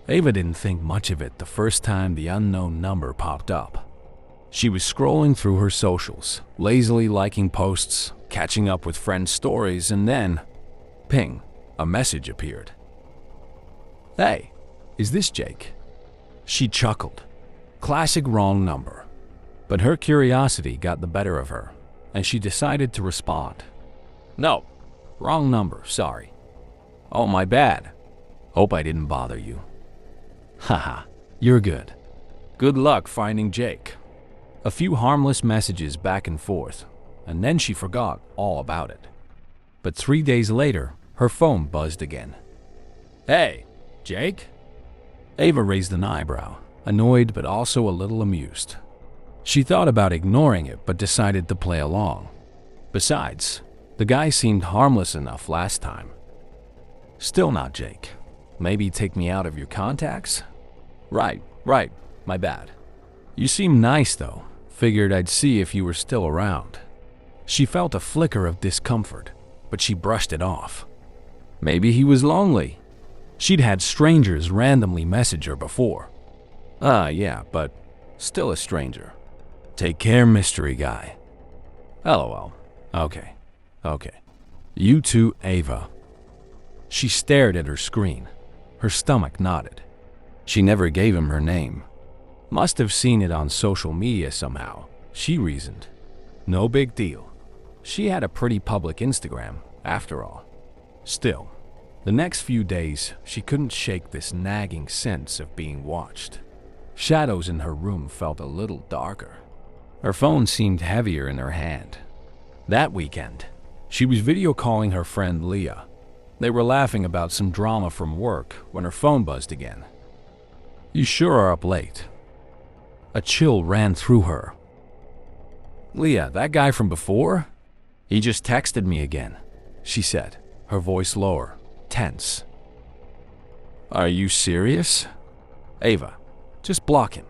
Ava didn't think much of it the first time the unknown number popped up. She was scrolling through her socials, lazily liking posts, catching up with friends' stories, and then, ping, a message appeared. "Hey, is this Jake?" She chuckled. Classic wrong number. But her curiosity got the better of her, and she decided to respond. "No, wrong number, sorry." "Oh, my bad. Hope I didn't bother you." "Haha, you're good. Good luck finding Jake." A few harmless messages back and forth, and then she forgot all about it. But 3 days later, her phone buzzed again. "Hey, Jake?" Ava raised an eyebrow, annoyed but also a little amused. She thought about ignoring it but decided to play along. Besides, the guy seemed harmless enough last time. "Still not Jake. Maybe take me out of your contacts?" Right, my bad. You seem nice though. Figured I'd see if you were still around." She felt a flicker of discomfort, but she brushed it off. Maybe he was lonely. She'd had strangers randomly message her before. Yeah, but still a stranger. Take care, mystery guy. LOL. Okay. You too, Ava. She stared at her screen. Her stomach knotted. She never gave him her name. Must have seen it on social media somehow, she reasoned. No big deal. She had a pretty public Instagram, after all. Still, the next few days, she couldn't shake this nagging sense of being watched. Shadows in her room felt a little darker. Her phone seemed heavier in her hand. That weekend, she was video calling her friend Leah. They were laughing about some drama from work when her phone buzzed again. "You sure are up late." A chill ran through her. "Leah, that guy from before? He just texted me again," she said, her voice lower, tense. "Are you serious?" "Ava, just block him."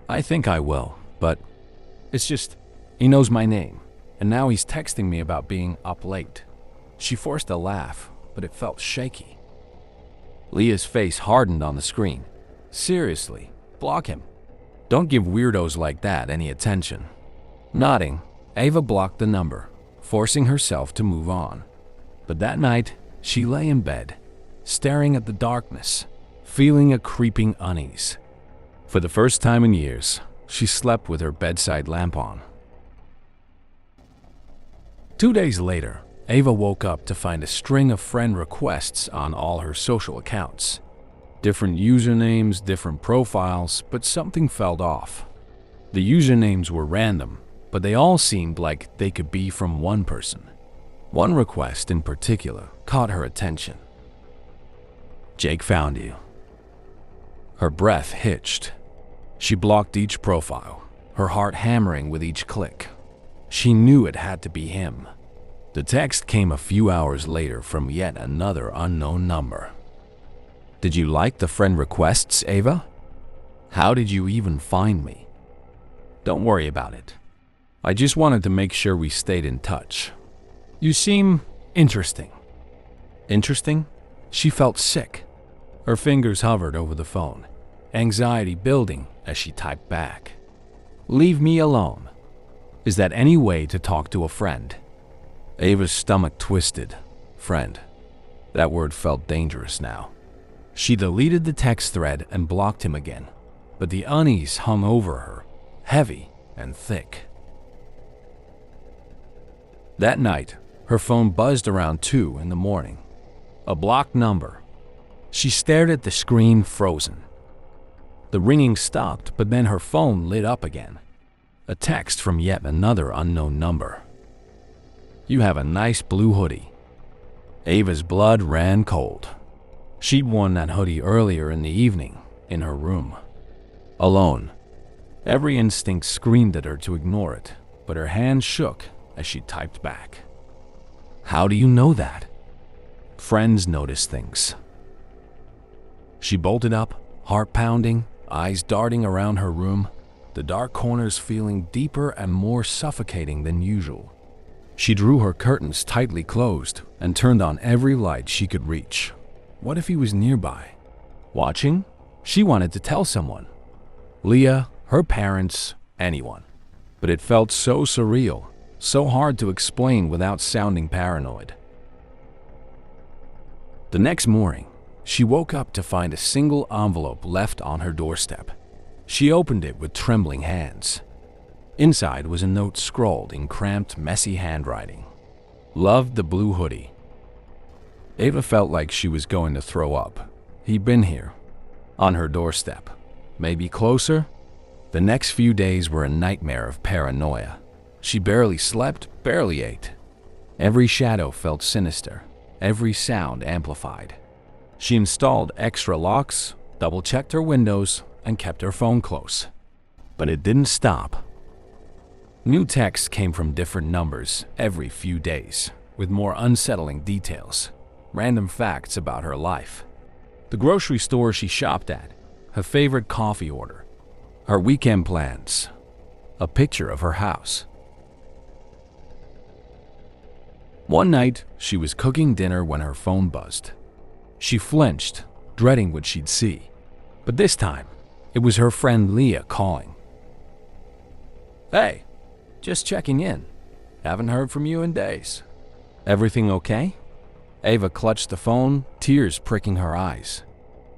"I think I will, but it's just, he knows my name, and now he's texting me about being up late." She forced a laugh, but it felt shaky. Leah's face hardened on the screen. "Seriously, block him. Don't give weirdos like that any attention." Nodding, Ava blocked the number, forcing herself to move on. But that night, she lay in bed, staring at the darkness, feeling a creeping unease. For the first time in years, she slept with her bedside lamp on. 2 days later, Ava woke up to find a string of friend requests on all her social accounts. Different usernames, different profiles, but something felt off. The usernames were random, but they all seemed like they could be from one person. One request in particular caught her attention. "Jake found you." Her breath hitched. She blocked each profile, her heart hammering with each click. She knew it had to be him. The text came a few hours later from yet another unknown number. "Did you like the friend requests, Ava? How did you even find me? Don't worry about it. I just wanted to make sure we stayed in touch. You seem interesting." Interesting? She felt sick. Her fingers hovered over the phone, anxiety building as she typed back. "Leave me alone. Is that any way to talk to a friend?" Ava's stomach twisted. Friend. That word felt dangerous now. She deleted the text thread and blocked him again, but the unease hung over her, heavy and thick. That night, her phone buzzed around 2 in the morning. A blocked number. She stared at the screen, frozen. The ringing stopped, but then her phone lit up again. A text from yet another unknown number. "You have a nice blue hoodie." Ava's blood ran cold. She'd worn that hoodie earlier in the evening, in her room. Alone. Every instinct screamed at her to ignore it, but her hand shook as she typed back. "How do you know that?" Friends notice things. She bolted up, heart pounding, eyes darting around her room, the dark corners feeling deeper and more suffocating than usual. She drew her curtains tightly closed and turned on every light she could reach. What if he was nearby? Watching? She wanted to tell someone. Leah, her parents, anyone. But it felt so surreal, so hard to explain without sounding paranoid. The next morning, she woke up to find a single envelope left on her doorstep. She opened it with trembling hands. Inside was a note scrawled in cramped, messy handwriting. Loved the blue hoodie. Ava felt like she was going to throw up. He'd been here, on her doorstep, maybe closer. The next few days were a nightmare of paranoia. She barely slept, barely ate. Every shadow felt sinister, every sound amplified. She installed extra locks, double-checked her windows, and kept her phone close. But it didn't stop. New texts came from different numbers every few days, with more unsettling details, random facts about her life. The grocery store she shopped at, her favorite coffee order, her weekend plans, a picture of her house. One night, she was cooking dinner when her phone buzzed. She flinched, dreading what she'd see. But this time, it was her friend Leah calling. "Hey, just checking in. Haven't heard from you in days. Everything okay?" Ava clutched the phone, tears pricking her eyes.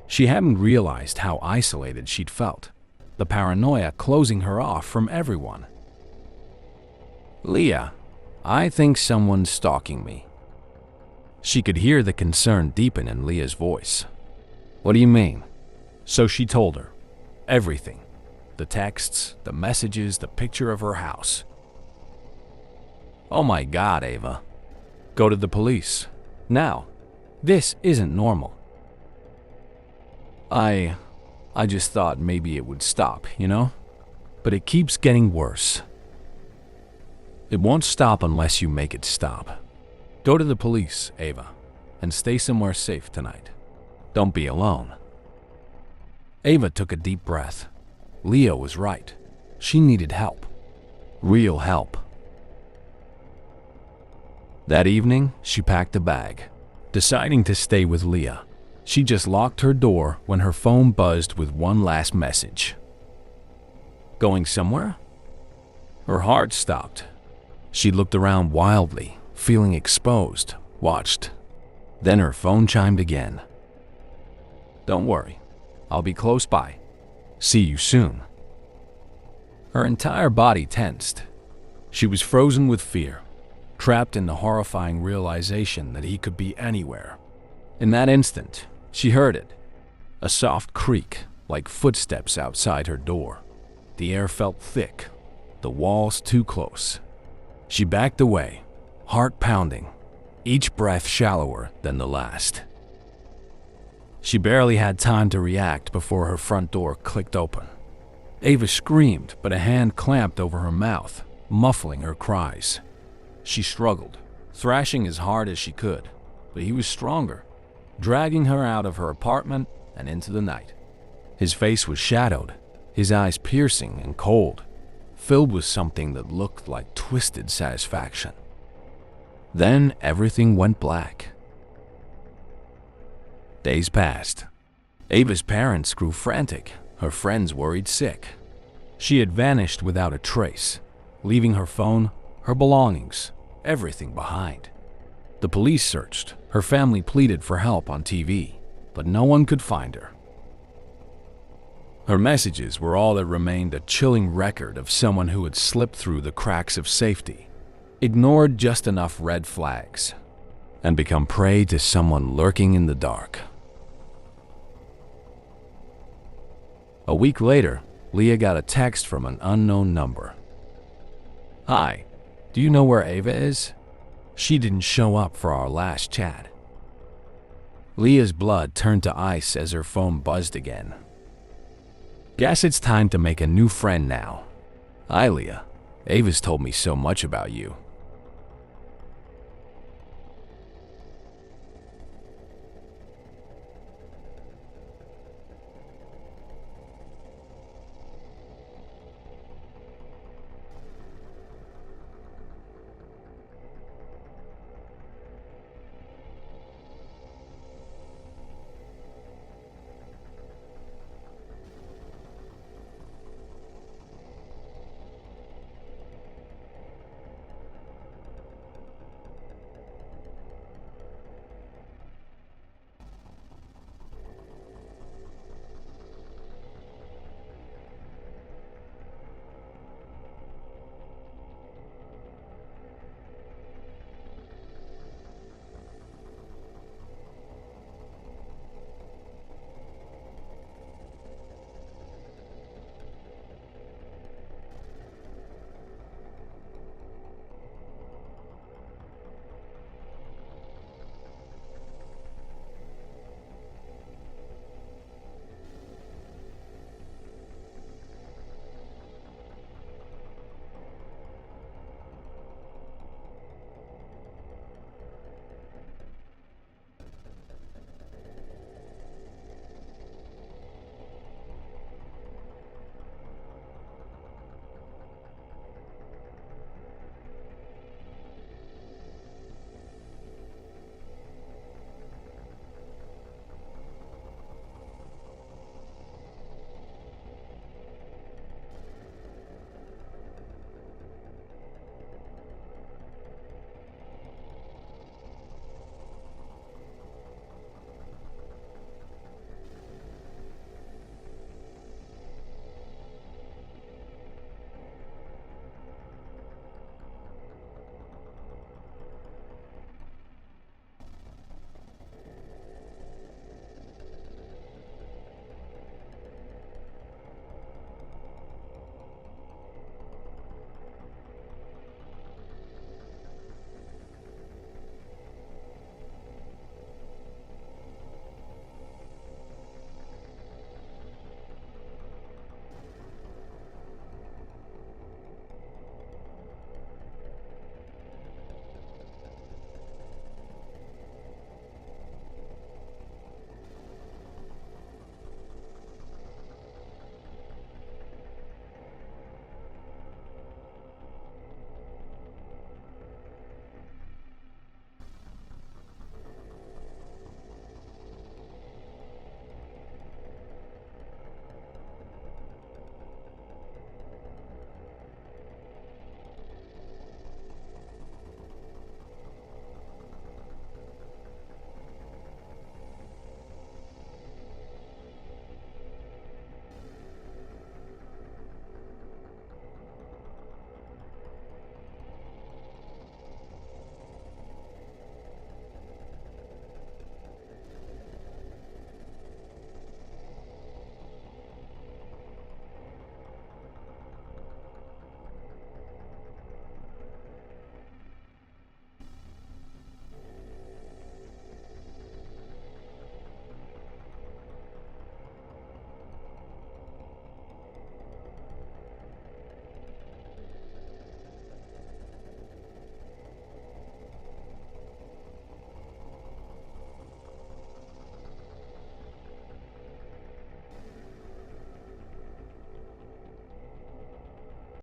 She hadn't realized how isolated she'd felt, the paranoia closing her off from everyone. "Leah, I think someone's stalking me." She could hear the concern deepen in Leah's voice. "What do you mean?" So she told her. Everything. The texts, the messages, the picture of her house. "Oh my God, Ava. Go to the police. Now. This isn't normal." I just thought maybe it would stop, you know? But it keeps getting worse. It won't stop unless you make it stop. Go to the police, Ava, and stay somewhere safe tonight. Don't be alone. Ava took a deep breath. Leah was right. She needed help. Real help. That evening, she packed a bag, deciding to stay with Leah. She just locked her door when her phone buzzed with one last message. Going somewhere? Her heart stopped. She looked around wildly, feeling exposed, watched. Then her phone chimed again. "Don't worry, I'll be close by. See you soon." Her entire body tensed. She was frozen with fear, trapped in the horrifying realization that he could be anywhere. In that instant, she heard it. A soft creak, like footsteps outside her door. The air felt thick, the walls too close. She backed away, heart pounding, each breath shallower than the last. She barely had time to react before her front door clicked open. Ava screamed, but a hand clamped over her mouth, muffling her cries. She struggled, thrashing as hard as she could, but he was stronger, dragging her out of her apartment and into the night. His face was shadowed, his eyes piercing and cold, filled with something that looked like twisted satisfaction. Then everything went black. Days passed. Ava's parents grew frantic, her friends worried sick. She had vanished without a trace, leaving her phone, her belongings, everything behind. The police searched, her family pleaded for help on TV, but no one could find her. Her messages were all that remained, a chilling record of someone who had slipped through the cracks of safety, ignored just enough red flags, and become prey to someone lurking in the dark. A week later, Leah got a text from an unknown number. "Hi, do you know where Ava is? She didn't show up for our last chat." Leah's blood turned to ice as her phone buzzed again. "Guess it's time to make a new friend now." "Hi, Leah. Ava's told me so much about you.